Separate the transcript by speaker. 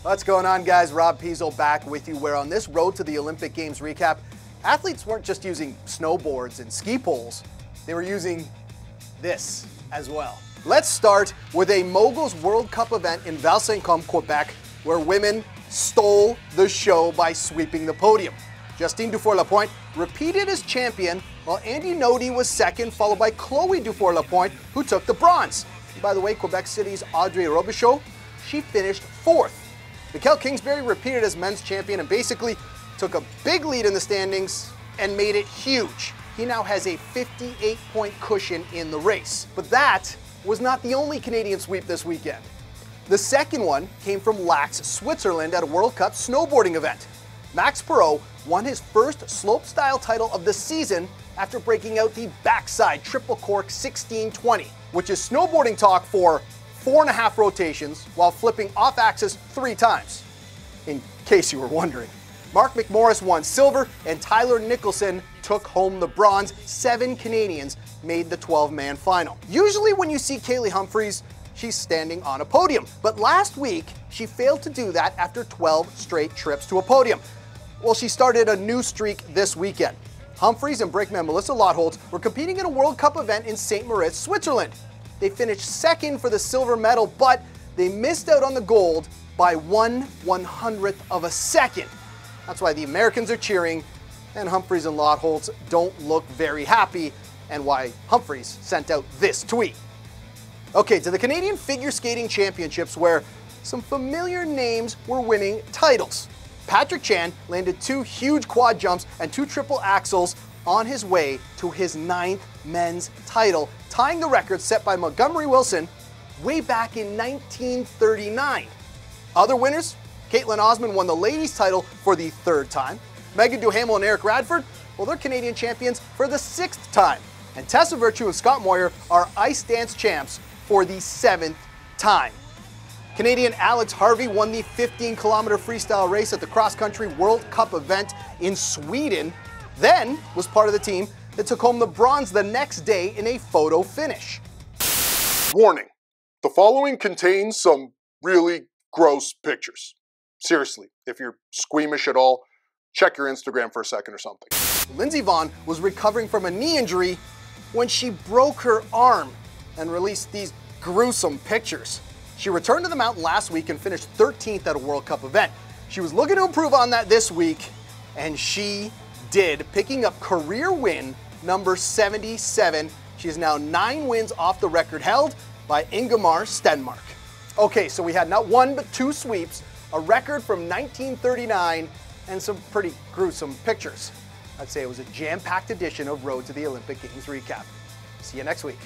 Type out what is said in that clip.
Speaker 1: What's going on, guys? Rob Pizzo back with you, where on this Road to the Olympic Games recap, athletes weren't just using snowboards and ski poles, they were using this as well. Let's start with a Moguls World Cup event in Val-Saint-Côme, Quebec, where women stole the show by sweeping the podium. Justine Dufour-Lapointe repeated as champion, while Andy Nodi was second, followed by Chloe Dufour-Lapointe, who took the bronze. And by the way, Quebec City's Audrey Robichaud, she finished fourth. Mikkel Kingsbury repeated as men's champion and basically took a big lead in the standings and made it huge. He now has a 58-point cushion in the race. But that was not the only Canadian sweep this weekend. The second one came from Lax, Switzerland at a World Cup snowboarding event. Max Perot won his first slopestyle title of the season after breaking out the backside triple cork 1620, which is snowboarding talk for 4.5 rotations while flipping off axis 3 times, in case you were wondering. Mark McMorris won silver and Tyler Nicholson took home the bronze. 7 Canadians made the 12-man final. Usually when you see Kaylee Humphries, she's standing on a podium, but last week she failed to do that after 12 straight trips to a podium. Well, she started a new streak this weekend. Humphries and brakeman Melissa Lottholtz were competing in a World Cup event in St. Moritz, Switzerland. They finished second for the silver medal, but they missed out on the gold by 1/100th of a second. That's why the Americans are cheering, and Humphries and Lottholtz don't look very happy, and why Humphries sent out this tweet. Okay, to the Canadian Figure Skating Championships, where some familiar names were winning titles. Patrick Chan landed 2 huge quad jumps and 2 triple axels on his way to his 9th men's title, tying the record set by Montgomery Wilson way back in 1939. Other winners, Caitlin Osmond won the ladies' title for the 3rd time. Megan Duhamel and Eric Radford, well, they're Canadian champions for the 6th time. And Tessa Virtue and Scott Moyer are ice dance champs for the 7th time. Canadian Alex Harvey won the 15-kilometer freestyle race at the cross-country World Cup event in Sweden, then was part of the team that took home the bronze the next day in a photo finish.
Speaker 2: Warning, the following contains some really gross pictures. Seriously, if you're squeamish at all, check your Instagram for a second or something.
Speaker 1: Lindsey Vonn was recovering from a knee injury when she broke her arm and released these gruesome pictures. She returned to the mountain last week and finished 13th at a World Cup event. She was looking to improve on that this week, and she did, picking up career win number 77. She is now 9 wins off the record held by Ingemar Stenmark. Okay, so we had not 1 but 2 sweeps, a record from 1939, and some pretty gruesome pictures. I'd say it was a jam-packed edition of Road to the Olympic Games recap. See you next week.